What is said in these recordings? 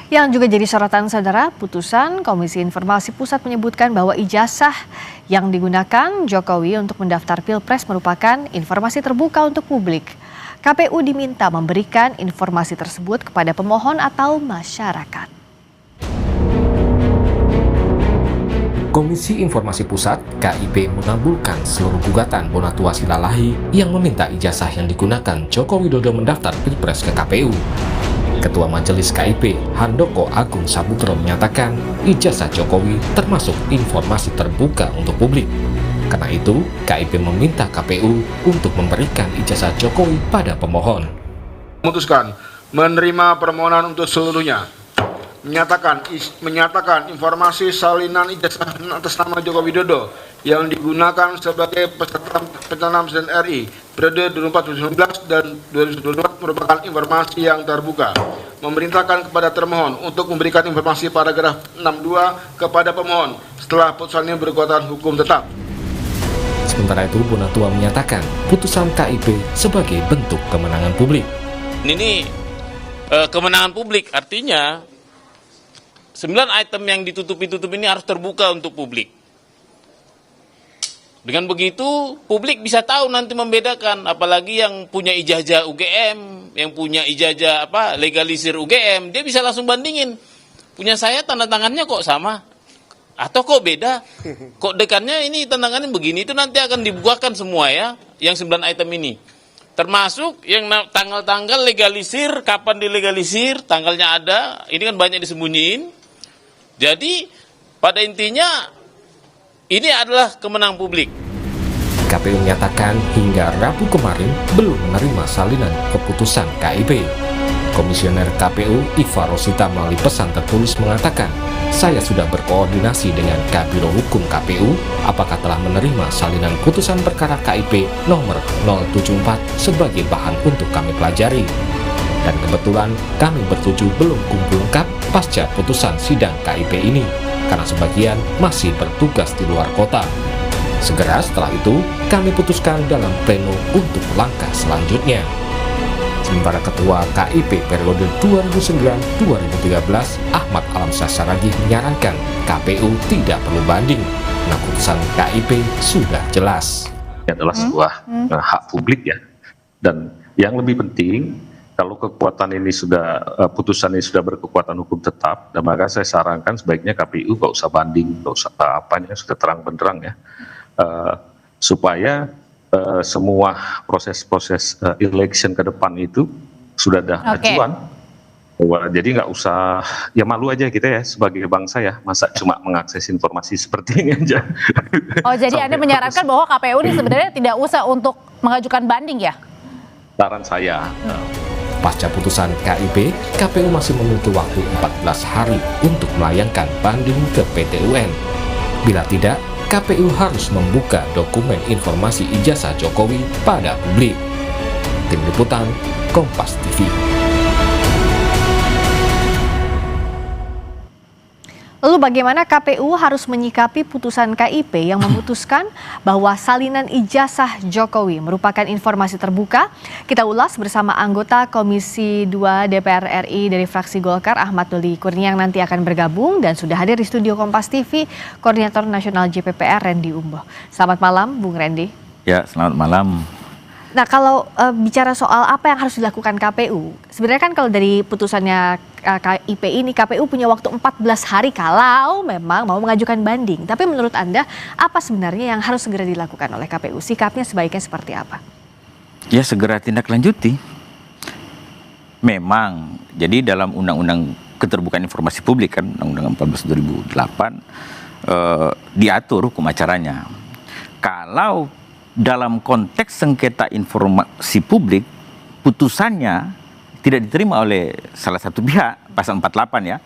Yang juga jadi sorotan saudara, putusan Komisi Informasi Pusat menyebutkan bahwa ijazah yang digunakan Jokowi untuk mendaftar Pilpres merupakan informasi terbuka untuk publik. KPU diminta memberikan informasi tersebut kepada pemohon atau masyarakat. Komisi Informasi Pusat (KIP) mengabulkan seluruh gugatan Bonatua Silalahi yang meminta ijazah yang digunakan Joko Widodo mendaftar Pilpres ke KPU. Ketua Majelis KIP, Handoko Agung Sabutro menyatakan ijazah Jokowi termasuk informasi terbuka untuk publik. Karena itu, KIP meminta KPU untuk memberikan ijazah Jokowi pada pemohon. Memutuskan menerima permohonan untuk seluruhnya. Menyatakan informasi salinan ijazah atas nama Joko Widodo yang digunakan sebagai peserta pencalonan presiden RI periode 2019 dan 2024 merupakan informasi yang terbuka. Memerintahkan kepada termohon untuk memberikan informasi paragraf 62 kepada pemohon setelah putusan ini berkekuatan hukum tetap. Sementara itu, Bonatua menyatakan putusan KIP sebagai bentuk kemenangan publik. Ini kemenangan publik, artinya 9 item yang ditutup-tutup ini harus terbuka untuk publik. Dengan begitu, publik bisa tahu nanti membedakan, apalagi yang punya ijazah UGM, yang punya ijazah legalisir UGM, dia bisa langsung bandingin. Punya saya tanda tangannya kok sama, atau kok beda, kok dekannya ini tanda tangannya begini, itu nanti akan dibukakan semua ya, yang 9 item ini. Termasuk yang tanggal-tanggal legalisir, kapan dilegalisir, tanggalnya ada, ini kan banyak disembunyiin. Jadi pada intinya ini adalah kemenangan publik. KPU menyatakan hingga Rabu kemarin belum menerima salinan keputusan KIP. Komisioner KPU Iva Rosita melalui pesan tertulis mengatakan, saya sudah berkoordinasi dengan Kabiro Hukum KPU apakah telah menerima salinan putusan perkara KIP nomor 074 sebagai bahan untuk kami pelajari. Dan kebetulan kami bertujuh belum kumpul lengkap pasca putusan sidang KIP ini, karena sebagian masih bertugas di luar kota. Segera setelah itu, kami putuskan dalam pleno untuk langkah selanjutnya. Sementara Ketua KIP periode 2009-2013, Ahmad Alamsyah Saragih menyarankan KPU tidak perlu banding, karena putusan KIP sudah jelas. Ini adalah sebuah hak publik ya, dan yang lebih penting, kalau kekuatan ini putusan ini sudah berkekuatan hukum tetap, dan maka saya sarankan sebaiknya KPU nggak usah banding, nggak usah sudah terang benderang ya, supaya semua proses-proses election ke depan itu sudah ada acuan. Jadi nggak usah, ya malu aja kita ya sebagai bangsa ya, masa cuma mengakses informasi seperti ini aja. Oh jadi Anda menyarankan bahwa KPU ini sebenarnya tidak usah untuk mengajukan banding ya? Saran saya. Pasca putusan KIP, KPU masih memiliki waktu 14 hari untuk melayangkan banding ke PT UN. Bila tidak, KPU harus membuka dokumen informasi ijazah Jokowi pada publik. Tim Liputan, Kompas TV. Lalu bagaimana KPU harus menyikapi putusan KIP yang memutuskan bahwa salinan ijazah Jokowi merupakan informasi terbuka? Kita ulas bersama anggota Komisi 2 DPR RI dari fraksi Golkar, Ahmad Doli Kurnia, yang nanti akan bergabung dan sudah hadir di studio Kompas TV, Koordinator Nasional JPPR Randy Umboh. Selamat malam, Bung Randy. Ya, selamat malam. Nah, kalau bicara soal apa yang harus dilakukan KPU, sebenarnya kan kalau dari putusannya KIP ini, KPU punya waktu 14 hari kalau memang mau mengajukan banding. Tapi menurut Anda, apa sebenarnya yang harus segera dilakukan oleh KPU? Sikapnya sebaiknya seperti apa? Ya, segera tindak lanjuti. Memang, jadi dalam Undang-Undang Keterbukaan Informasi Publik kan, Undang-Undang 14/2008, diatur hukum acaranya. Kalau dalam konteks sengketa informasi publik, putusannya tidak diterima oleh salah satu pihak, pasal 48 ya,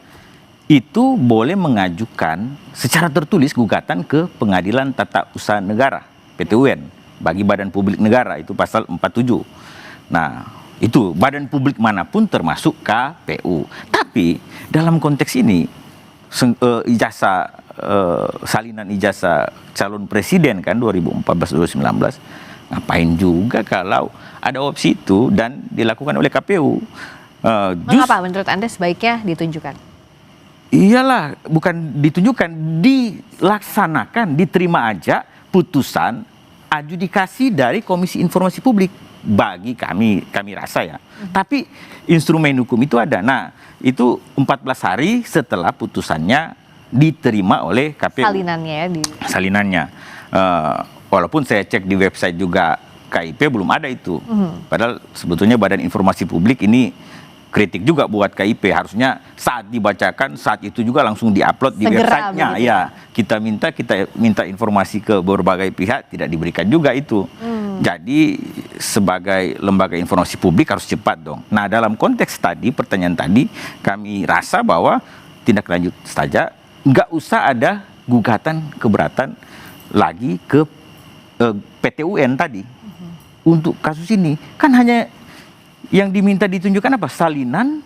itu boleh mengajukan secara tertulis gugatan ke Pengadilan Tata Usaha Negara, PT UN, bagi badan publik negara, itu pasal 47. Nah, itu badan publik manapun termasuk KPU. Tapi dalam konteks ini, salinan ijazah calon presiden kan 2014-2019, ngapain juga kalau ada opsi itu dan dilakukan oleh KPU. Mengapa menurut Anda sebaiknya ditunjukkan? Iyalah, bukan ditunjukkan, dilaksanakan, diterima aja putusan adjudikasi dari Komisi Informasi Publik. Bagi kami rasa ya. Tapi instrumen hukum itu ada. Nah, itu 14 hari setelah putusannya diterima oleh KPU. Salinannya ya. Salinannya. Walaupun saya cek di website juga KIP belum ada itu. Padahal sebetulnya Badan Informasi Publik ini kritik juga buat KIP, harusnya saat dibacakan saat itu juga langsung diupload di websitenya. Ya, kita minta informasi ke berbagai pihak, tidak diberikan juga itu. Jadi sebagai lembaga informasi publik harus cepat dong. Nah, dalam konteks tadi, pertanyaan tadi, kami rasa bahwa tindak lanjut saja, nggak usah ada gugatan keberatan lagi ke PT UN tadi untuk kasus ini. Kan hanya yang diminta ditunjukkan apa? Salinan,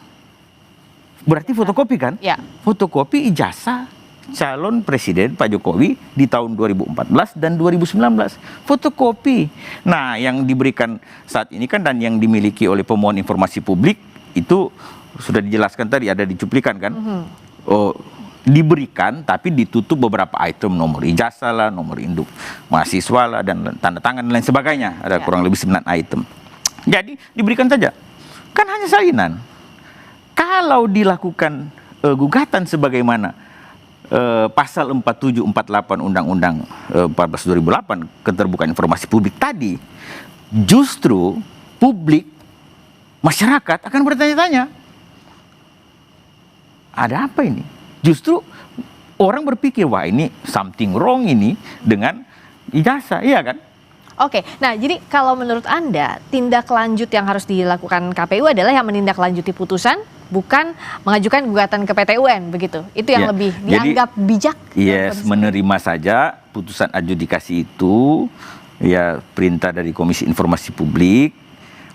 berarti fotokopi kan? Ya. Fotokopi ijazah calon presiden Pak Jokowi di tahun 2014 dan 2019. Fotokopi. Nah, yang diberikan saat ini kan dan yang dimiliki oleh pemohon informasi publik itu sudah dijelaskan tadi, ada dicuplikan kan? Oh, diberikan tapi ditutup beberapa item, nomor ijazah lah, nomor induk mahasiswa lah, dan tanda tangan dan lain sebagainya. Ada kurang lebih 9 item. Jadi diberikan saja, kan hanya salinan. Kalau dilakukan gugatan sebagaimana pasal 47, 48 Undang-Undang 14 2008 keterbukaan informasi publik tadi, justru publik, masyarakat akan bertanya-tanya, ada apa ini? Justru orang berpikir, wah ini something wrong ini dengan ijazah, iya kan? Oke, nah jadi kalau menurut Anda tindak lanjut yang harus dilakukan KPU adalah yang menindaklanjuti putusan, bukan mengajukan gugatan ke PT UN, begitu? Itu yang lebih dianggap bijak? Yes, menerima saja putusan adjudikasi itu, ya perintah dari Komisi Informasi Publik,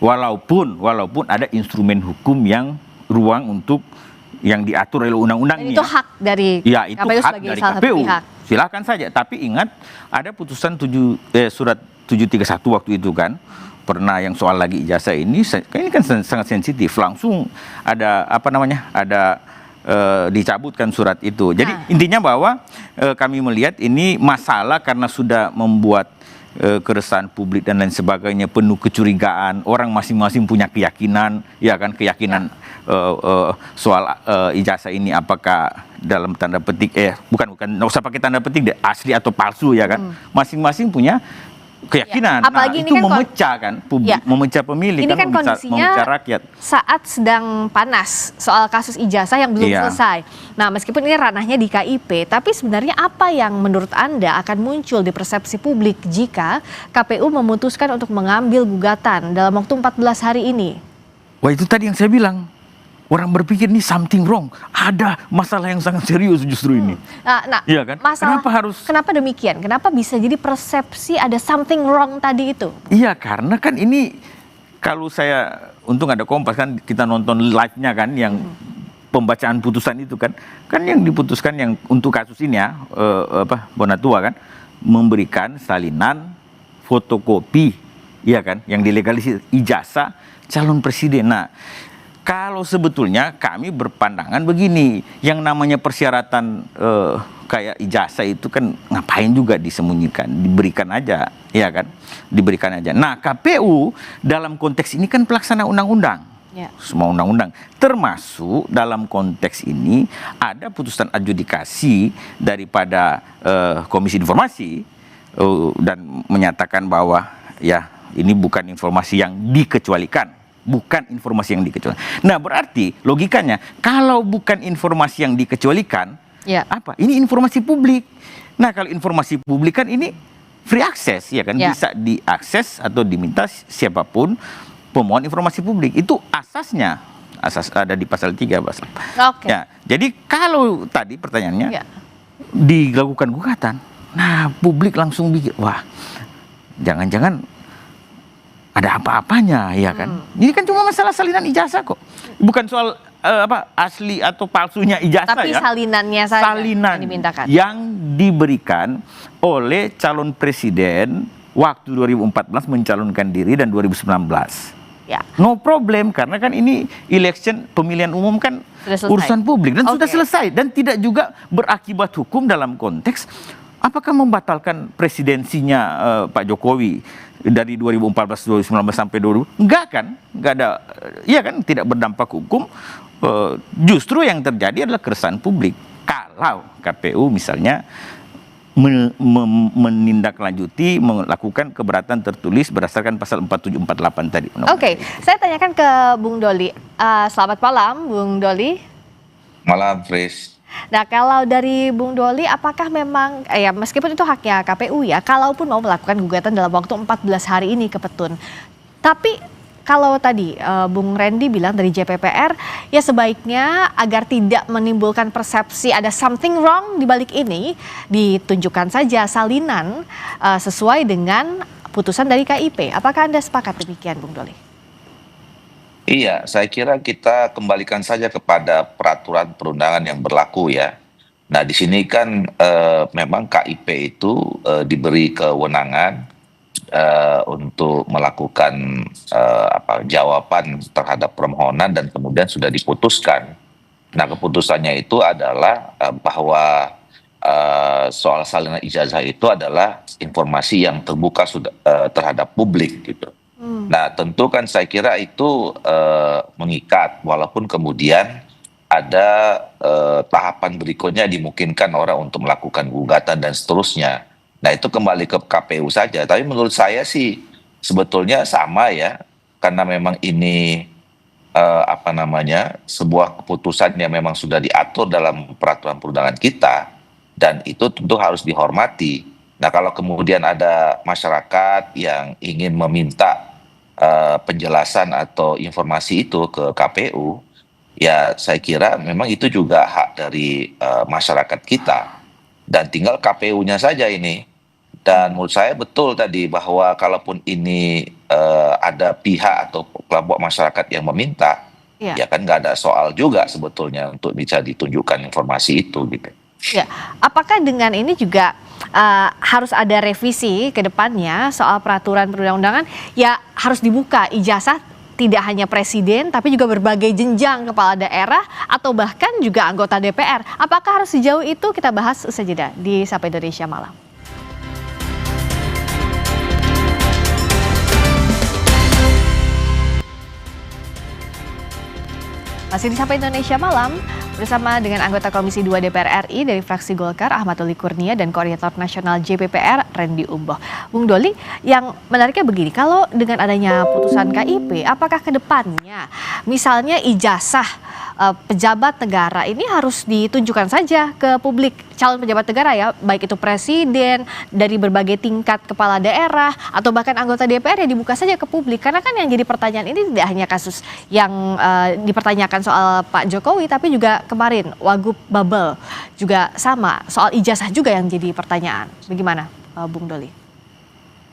walaupun ada instrumen hukum yang ruang untuk yang diatur oleh undang-undangnya. Itu hak dari itu KPU hak sebagai dari salah satu KPU. pihak. Silakan saja, tapi ingat ada putusan surat 731 waktu itu kan, pernah yang soal lagi ijazah ini kan sangat sensitif, langsung ada dicabutkan surat itu. Jadi intinya bahwa kami melihat ini masalah karena sudah membuat keresahan publik dan lain sebagainya, penuh kecurigaan, orang masing-masing punya keyakinan, ya kan, keyakinan soal ijazah ini apakah dalam tanda petik bukan nggak usah pakai tanda petik deh, asli atau palsu, ya kan, masing-masing punya keyakinan. Apalagi itu memecah kan publik, memecah pemilih, ini kan kondisinya memecah rakyat saat sedang panas soal kasus ijazah yang belum selesai. Nah, meskipun ini ranahnya di KIP, tapi sebenarnya apa yang menurut Anda akan muncul di persepsi publik jika KPU memutuskan untuk mengambil gugatan dalam waktu 14 hari ini? Wah, itu tadi yang saya bilang. Orang berpikir ini something wrong, ada masalah yang sangat serius justru ini. Iya kan? Kenapa demikian? Kenapa bisa jadi persepsi ada something wrong tadi itu? Iya, karena kan ini kalau saya untung ada Kompas kan, kita nonton live-nya kan, yang pembacaan putusan itu kan yang diputuskan yang untuk kasus ini ya, Bonatua kan memberikan salinan fotokopi, iya kan, yang dilegalisir ijazah calon presiden. Nah, kalau sebetulnya kami berpandangan begini, yang namanya persyaratan kayak ijazah itu kan ngapain juga disembunyikan, diberikan aja, ya kan, diberikan aja. Nah, KPU dalam konteks ini kan pelaksana undang-undang, semua undang-undang, termasuk dalam konteks ini ada putusan adjudikasi daripada Komisi Informasi dan menyatakan bahwa ya ini bukan informasi yang dikecualikan. Bukan informasi yang dikecualikan. Nah, berarti logikanya kalau bukan informasi yang dikecualikan, apa? Ini informasi publik. Nah, kalau informasi publik kan ini free access, ya kan, bisa diakses atau diminta siapapun pemohon informasi publik. Itu asasnya, asas ada di pasal 3 pasal. Ya, jadi kalau tadi pertanyaannya dilakukan gugatan, nah publik langsung pikir, wah, jangan-jangan ada apa-apanya, ya kan? Ini kan cuma masalah salinan ijazah kok, bukan soal asli atau palsunya ijazah. Tapi salinannya saja salinan yang dimintakan, yang diberikan oleh calon presiden waktu 2014 mencalonkan diri dan 2019. Ya. No problem, karena kan ini election pemilihan umum kan Sudah selesai. urusan publik dan sudah Oke. selesai dan tidak juga berakibat hukum dalam konteks apakah membatalkan presidensinya Pak Jokowi dari 2014 2019 sampai 2000 enggak kan, enggak ada, iya kan, tidak berdampak hukum. Justru yang terjadi adalah keresahan publik kalau KPU misalnya menindaklanjuti, melakukan keberatan tertulis berdasarkan pasal 4748 tadi. Oke, saya tanyakan ke Bung Doli. Selamat malam, Bung Doli. Malam, Fris. Nah, kalau dari Bung Doli, apakah memang, ya meskipun itu haknya KPU ya, kalaupun mau melakukan gugatan dalam waktu 14 hari ini ke Petun. Tapi kalau tadi Bung Randy bilang dari JPPR, ya sebaiknya agar tidak menimbulkan persepsi ada something wrong di balik ini, ditunjukkan saja salinan sesuai dengan putusan dari KIP. Apakah Anda sepakat demikian, Bung Doli? Iya, saya kira kita kembalikan saja kepada peraturan perundangan yang berlaku ya. Nah, di sini kan memang KIP itu diberi kewenangan untuk melakukan jawaban terhadap permohonan dan kemudian sudah diputuskan. Nah, keputusannya itu adalah bahwa soal salinan ijazah itu adalah informasi yang terbuka terhadap publik gitu. Nah, tentu kan saya kira itu mengikat, walaupun kemudian ada tahapan berikutnya dimungkinkan orang untuk melakukan gugatan dan seterusnya. Nah, itu kembali ke KPU saja. Tapi menurut saya sih sebetulnya sama ya, karena memang ini sebuah keputusan yang memang sudah diatur dalam peraturan perundangan kita, dan itu tentu harus dihormati. Nah, kalau kemudian ada masyarakat yang ingin meminta penjelasan atau informasi itu ke KPU, ya saya kira memang itu juga hak dari masyarakat kita, dan tinggal KPU-nya saja ini. Dan menurut saya betul tadi bahwa kalaupun ini ada pihak atau kelompok masyarakat yang meminta, ya kan nggak ada soal juga sebetulnya untuk bisa ditunjukkan informasi itu gitu. Ya, apakah dengan ini juga harus ada revisi ke depannya soal peraturan perundang-undangan, ya harus dibuka ijazah tidak hanya presiden tapi juga berbagai jenjang kepala daerah atau bahkan juga anggota DPR. Apakah harus sejauh itu? Kita bahas usai jeda di Sapa Indonesia Malam. Masih di Sapa Indonesia Malam bersama dengan anggota Komisi 2 DPR RI dari fraksi Golkar Ahmad Doli Kurnia dan Koordinator Nasional JPPR Randy Umboh. Bung Doli, yang menariknya begini, kalau dengan adanya putusan KIP, apakah ke depannya misalnya ijazah pejabat negara ini harus ditunjukkan saja ke publik, calon pejabat negara ya, baik itu presiden, dari berbagai tingkat kepala daerah, atau bahkan anggota DPR, ya dibuka saja ke publik. Karena kan yang jadi pertanyaan ini tidak hanya kasus yang dipertanyakan soal Pak Jokowi, tapi juga kemarin Wagub Bubble juga sama, soal ijazah juga yang jadi pertanyaan. Bagaimana Bung Doli?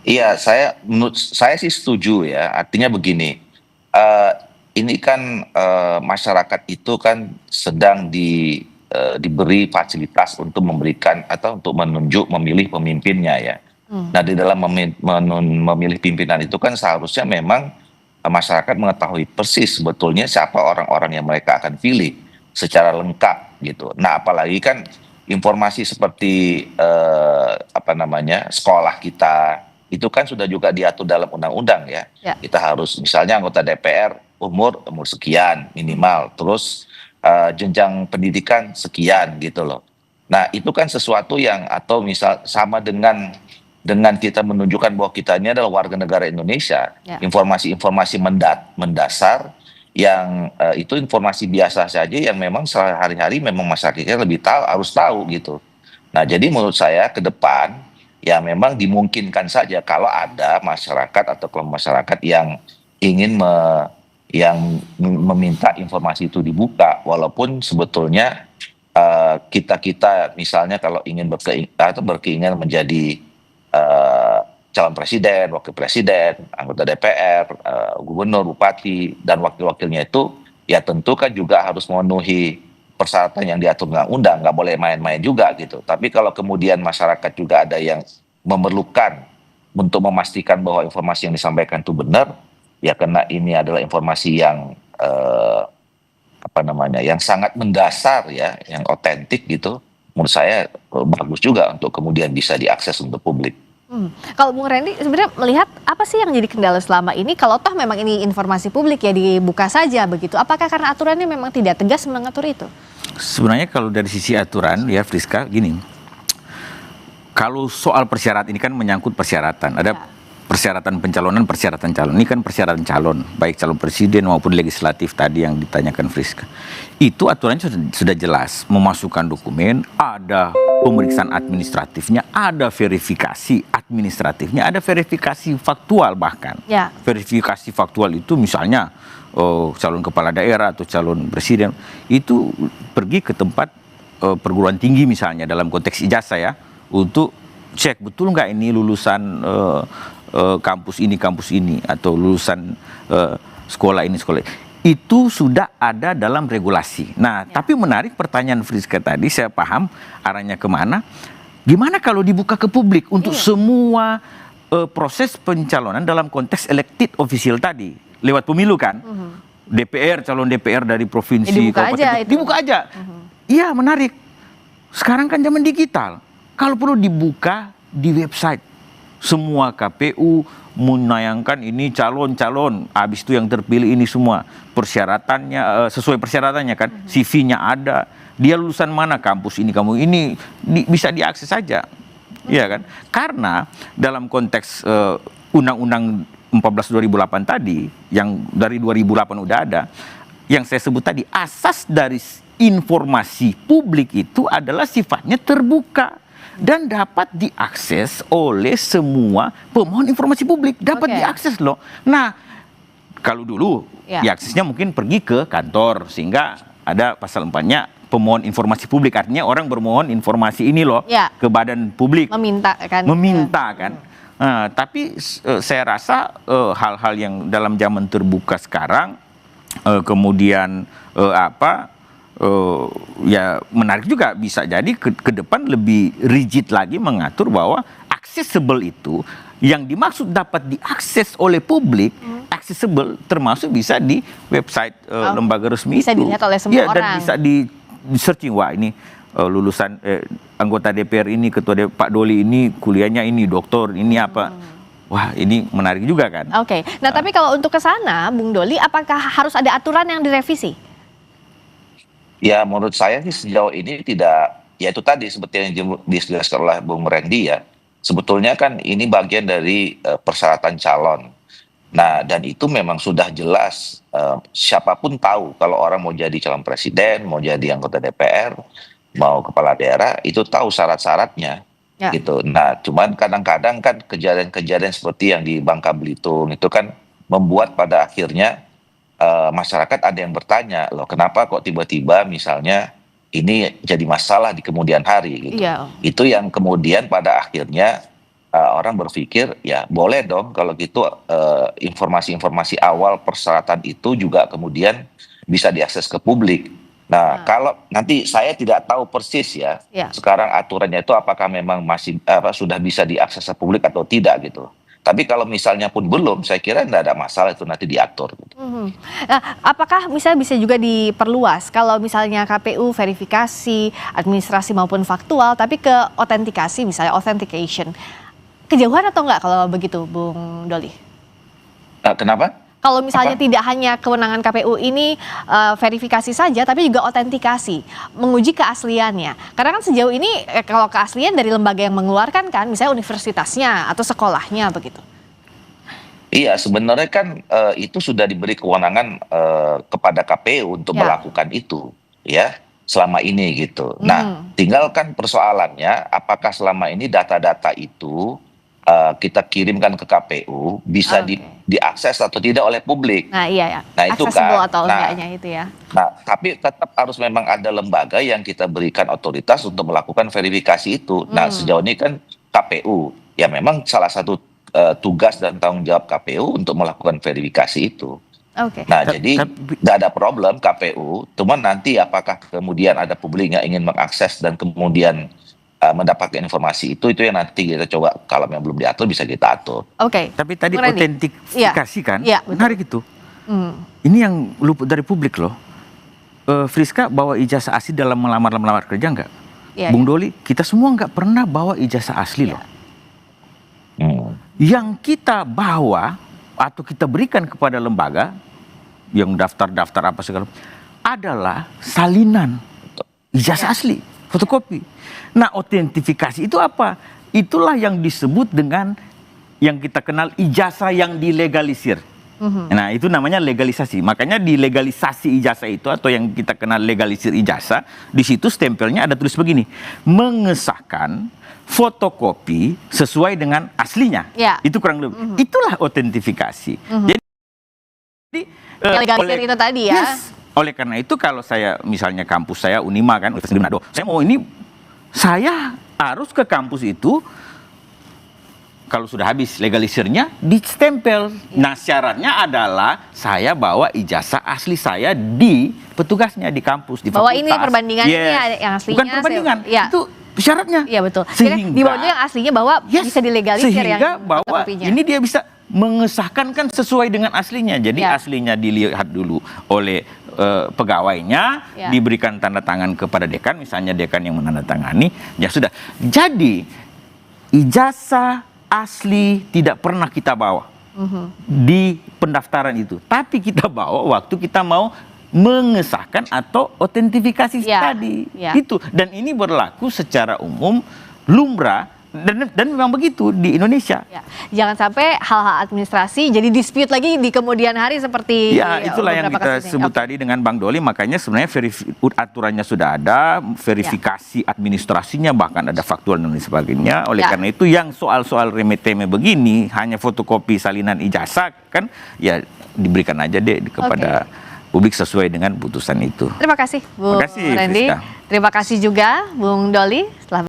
Iya, menurut saya sih setuju ya. Artinya begini, ini kan masyarakat itu kan sedang diberi fasilitas untuk memberikan atau untuk memilih pemimpinnya ya. Nah, di dalam memilih pimpinan itu kan seharusnya memang masyarakat mengetahui persis sebetulnya siapa orang-orang yang mereka akan pilih secara lengkap gitu. Nah, apalagi kan informasi seperti sekolah kita itu kan sudah juga diatur dalam undang-undang ya. Kita harus misalnya anggota DPR umur sekian minimal, terus jenjang pendidikan sekian gitu loh. Nah, itu kan sesuatu yang atau misal sama dengan kita menunjukkan bahwa kita ini adalah warga negara Indonesia, informasi-informasi mendasar yang itu informasi biasa saja yang memang sehari-hari memang masyarakatnya harus tahu gitu. Nah, jadi menurut saya ke depan ya memang dimungkinkan saja kalau ada masyarakat atau kelompok masyarakat yang ingin meminta informasi itu dibuka, walaupun sebetulnya kita misalnya kalau ingin berkeinginan menjadi calon presiden, wakil presiden, anggota DPR, gubernur, bupati, dan wakil-wakilnya itu ya tentu kan juga harus memenuhi persyaratan yang diatur undang-undang, nggak boleh main-main juga gitu. Tapi kalau kemudian masyarakat juga ada yang memerlukan untuk memastikan bahwa informasi yang disampaikan itu benar, ya karena ini adalah informasi yang yang sangat mendasar ya, yang otentik gitu. Menurut saya bagus juga untuk kemudian bisa diakses untuk publik. Kalau Bung Randy sebenarnya melihat apa sih yang jadi kendala selama ini kalau toh memang ini informasi publik ya dibuka saja begitu. Apakah karena aturannya memang tidak tegas mengatur itu? Sebenarnya kalau dari sisi aturan ya Friska gini. Kalau soal persyaratan ini kan menyangkut persyaratan. Ada persyaratan pencalonan, persyaratan calon. Ini kan persyaratan calon, baik calon presiden maupun legislatif tadi yang ditanyakan Friska. Itu aturannya sudah jelas, memasukkan dokumen, ada pemeriksaan administratifnya, ada verifikasi administratifnya, ada verifikasi faktual bahkan. Ya. Verifikasi faktual itu misalnya calon kepala daerah atau calon presiden itu pergi ke tempat perguruan tinggi misalnya dalam konteks ijazah ya, untuk cek betul nggak ini lulusan kampus ini atau lulusan sekolah ini. Itu sudah ada dalam regulasi. Nah, tapi menarik pertanyaan Friska tadi, saya paham arahnya kemana. Gimana kalau dibuka ke publik untuk semua proses pencalonan dalam konteks elected official tadi, lewat pemilu kan? DPR, calon DPR dari provinsi, dibuka aja. Iya, menarik. Sekarang kan zaman digital. Kalau perlu dibuka di website. Semua KPU menayangkan ini calon-calon, habis itu yang terpilih ini semua persyaratannya sesuai persyaratannya kan, CV-nya ada, dia lulusan mana, kampus ini, kamu ini bisa diakses saja, ya kan? Karena dalam konteks Undang-Undang 14 2008 tadi, yang dari 2008 udah ada, yang saya sebut tadi, asas dari informasi publik itu adalah sifatnya terbuka dan dapat diakses oleh semua pemohon informasi publik, dapat diakses loh. Nah, kalau dulu diaksesnya mungkin pergi ke kantor, sehingga ada pasal 4-nya pemohon informasi publik, artinya orang bermohon informasi ini loh ke badan publik, meminta kan. Nah, tapi saya rasa hal-hal yang dalam zaman terbuka sekarang kemudian ya menarik juga, bisa jadi ke depan lebih rigid lagi mengatur bahwa accessible itu yang dimaksud dapat diakses oleh publik, accessible termasuk bisa di website lembaga resmi bisa itu. Dilihat oleh semua orang. Dan bisa di searching, wah ini lulusan anggota DPR ini, ketua Pak Doli ini kuliahnya ini, doktor ini apa. Wah, ini menarik juga kan. Oke. Nah, tapi kalau untuk ke sana Bung Doli, apakah harus ada aturan yang direvisi? Ya, menurut saya sih sejauh ini tidak, ya itu tadi seperti yang dijelaskan oleh Bung Randy ya, sebetulnya kan ini bagian dari persyaratan calon. Nah, dan itu memang sudah jelas, siapapun tahu kalau orang mau jadi calon presiden, mau jadi anggota DPR, mau kepala daerah, itu tahu syarat-syaratnya gitu. Nah, cuman kadang-kadang kan kejadian-kejadian seperti yang di Bangka Belitung itu kan membuat pada akhirnya masyarakat ada yang bertanya, loh kenapa kok tiba-tiba misalnya ini jadi masalah di kemudian hari gitu. Itu yang kemudian pada akhirnya orang berpikir ya boleh dong kalau gitu informasi-informasi awal persyaratan itu juga kemudian bisa diakses ke publik. Nah, kalau nanti saya tidak tahu persis ya, sekarang aturannya itu apakah memang masih sudah bisa diakses ke publik atau tidak gitu. Tapi kalau misalnya pun belum, saya kira tidak ada masalah itu nanti diatur. Nah, apakah bisa juga diperluas kalau misalnya KPU verifikasi administrasi maupun faktual, tapi ke autentikasi misalnya authentication, kejauhan atau enggak kalau begitu, Bung Doli? Kenapa? Kalau misalnya tidak hanya kewenangan KPU ini verifikasi saja, tapi juga autentikasi, menguji keasliannya. Karena kan sejauh ini kalau keaslian dari lembaga yang mengeluarkan kan, misalnya universitasnya atau sekolahnya begitu. Iya, sebenarnya kan itu sudah diberi kewenangan kepada KPU untuk melakukan itu, ya selama ini gitu. Nah, tinggal kan persoalannya, apakah selama ini data-data itu kita kirimkan ke KPU bisa diakses atau tidak oleh publik. Nah, iya ya. Nah, itu kan. Atau enggaknya itu ya. Nah, tapi tetap harus memang ada lembaga yang kita berikan otoritas untuk melakukan verifikasi itu. Nah, sejauh ini kan KPU. Ya memang salah satu tugas dan tanggung jawab KPU untuk melakukan verifikasi itu. Nah, jadi tidak ada problem KPU. Cuman nanti apakah kemudian ada publik yang ingin mengakses dan kemudian mendapatkan informasi itu yang nanti kita coba kalau yang belum diatur bisa kita atur. Oke. Tapi tadi Bung Randy. autentifikasi kan, Iya, betul. menarik itu. Ini yang luput dari publik loh. Friska bawa ijazah asli dalam melamar kerja nggak? Iya, Bung Doli, kita semua nggak pernah bawa ijazah asli loh. Yang kita bawa atau kita berikan kepada lembaga yang daftar apa segala adalah salinan ijazah asli, fotokopi. Nah, autentifikasi itu apa? Itulah yang disebut dengan yang kita kenal ijazah yang dilegalisir. Nah, itu namanya legalisasi. Makanya di legalisasi ijazah itu atau yang kita kenal legalisir ijazah, di situ stempelnya ada tulis begini, mengesahkan fotokopi sesuai dengan aslinya. Ya. Itu kurang lebih. Itulah autentifikasi. Jadi Yang legalisir itu tadi ya. Yes. Oleh karena itu kalau saya misalnya kampus saya Unima kan, Universitas Manado, saya mau ini saya harus ke kampus itu. Kalau sudah habis legalisirnya, distempel. Nah, syaratnya adalah saya bawa ijazah asli saya di petugasnya di kampus, di Bahwa fakultas. ini perbandingannya Yes. yang aslinya. Bukan perbandingan, itu syaratnya. Iya betul. Sehingga Di bawah itu yang aslinya bahwa bisa dilegalisir sehingga yang bahwa fotokopinya. ini dia bisa mengesahkan kan sesuai dengan aslinya. Jadi Ya. aslinya dilihat dulu oleh pegawainya, Ya. diberikan tanda tangan kepada dekan, misalnya dekan yang menandatangani, ya sudah. Jadi ijazah asli tidak pernah kita bawa di pendaftaran itu, tapi kita bawa waktu kita mau mengesahkan atau autentifikasi Ya, tadi. ya. Itu, dan ini berlaku secara umum, lumrah, dan memang begitu di Indonesia. Ya, jangan sampai hal-hal administrasi jadi dispute lagi di kemudian hari seperti Ya, itulah yang beberapa kita kasus ini. sebut Oke. tadi dengan Bang Doli, makanya sebenarnya aturannya sudah ada, verifikasi administrasinya, bahkan ada faktual dan lain sebagainya. Oleh Ya. karena itu yang soal-soal remeh-temeh begini, hanya fotokopi salinan ijazah, kan ya diberikan aja deh kepada publik sesuai dengan putusan itu. Terima kasih, Bung Terima kasih, Randy. Friska. Terima kasih juga, Bung Doli. Setelah